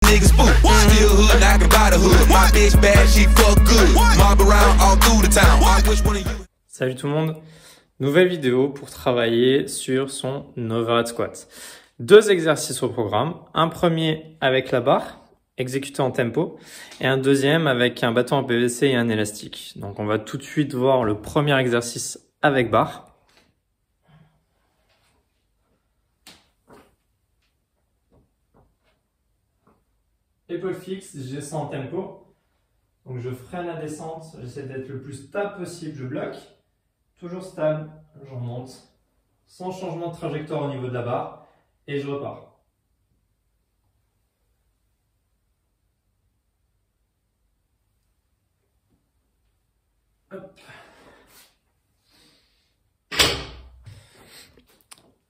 niggas spook. Still hood, I can buy the hood. My bitch bad, she fuck good. Mob around all through the town. Which one of you? Salut tout le monde, nouvelle vidéo pour travailler sur son overhead squat. Deux exercices au programme, un premier avec la barre, exécuté en tempo, et un deuxième avec un bâton en PVC et un élastique. Donc on va tout de suite voir le premier exercice avec barre. Épaule fixe, je descends en tempo. Donc je freine la descente, j'essaie d'être le plus stable possible, je bloque. Toujours stable, je remonte, sans changement de trajectoire au niveau de la barre, et je repars. Hop.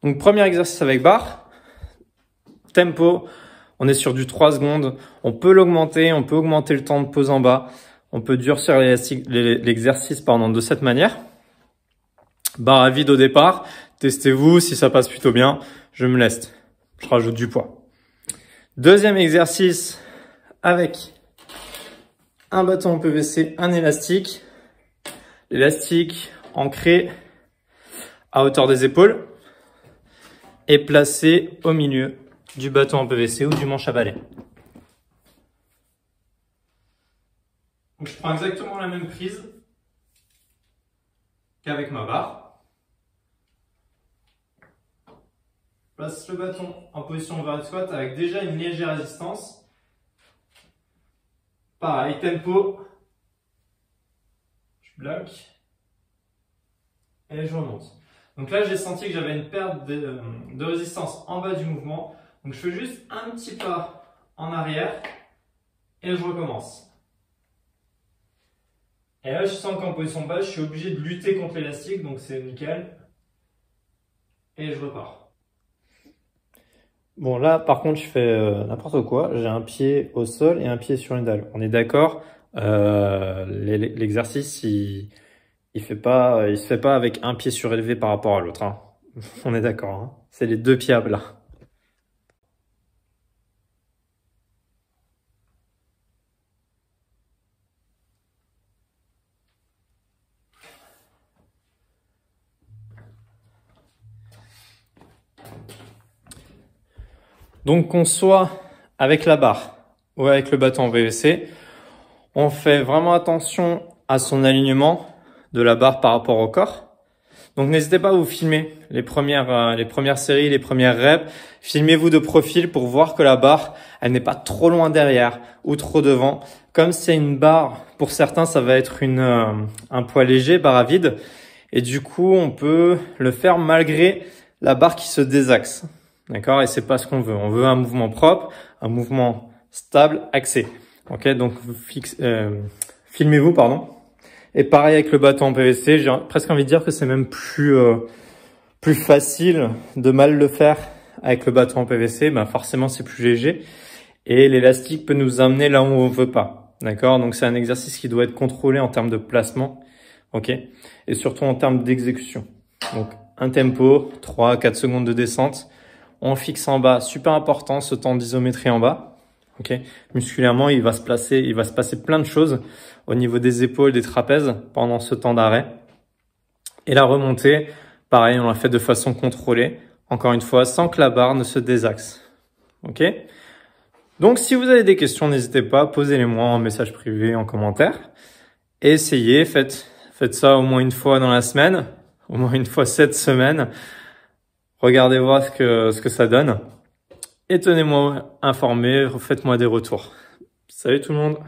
Donc premier exercice avec barre, tempo, on est sur du 3 secondes, on peut l'augmenter, on peut augmenter le temps de pause en bas, on peut durcir l'exercice de cette manière. Barre à vide au départ, testez-vous, si ça passe plutôt bien, je me laisse, je rajoute du poids. Deuxième exercice avec un bâton en PVC, un élastique. L'élastique ancré à hauteur des épaules et placé au milieu du bâton en PVC ou du manche à balai. Donc je prends exactement la même prise qu'avec ma barre. Je place le bâton en position overhead squat avec déjà une légère résistance. Pareil, tempo. Je bloque. Et je remonte. Donc là, j'ai senti que j'avais une perte de résistance en bas du mouvement. Donc je fais juste un petit pas en arrière et je recommence. Et là, je sens qu'en position basse, je suis obligé de lutter contre l'élastique, donc c'est nickel. Et je repars. Bon, là, par contre, je fais n'importe quoi. J'ai un pied au sol et un pied sur une dalle. On est d'accord, l'exercice, il se fait pas avec un pied surélevé par rapport à l'autre. Hein. On est d'accord, hein. C'est les deux pieds à plat. Donc qu'on soit avec la barre ou avec le bâton en PVC, on fait vraiment attention à son alignement de la barre par rapport au corps. Donc n'hésitez pas à vous filmer les premières séries, les premières reps. Filmez-vous de profil pour voir que la barre, elle n'est pas trop loin derrière ou trop devant. Comme c'est une barre, pour certains, ça va être un poids léger, barre à vide. Et du coup, on peut le faire malgré la barre qui se désaxe. D'accord? Et c'est pas ce qu'on veut. On veut un mouvement propre, un mouvement stable, axé. Ok? Donc, filmez-vous, pardon. Et pareil avec le bâton en PVC, j'ai presque envie de dire que c'est même plus facile de mal le faire avec le bâton en PVC. Ben forcément, c'est plus léger. Et l'élastique peut nous amener là où on veut pas. D'accord? Donc, c'est un exercice qui doit être contrôlé en termes de placement. Ok? Et surtout en termes d'exécution. Donc, un tempo, 3 à 4 secondes de descente. On fixe en bas, super important ce temps d'isométrie en bas. Ok, musculairement, il va se passer plein de choses au niveau des épaules, des trapèzes pendant ce temps d'arrêt. Et la remontée, pareil, on la fait de façon contrôlée. Encore une fois, sans que la barre ne se désaxe. Ok. Donc, si vous avez des questions, n'hésitez pas, posez-les-moi en message privé, en commentaire. Et essayez, faites ça au moins une fois dans la semaine, au moins une fois cette semaine. Regardez voir ce que ça donne. Et tenez-moi informé, faites-moi des retours. Salut tout le monde!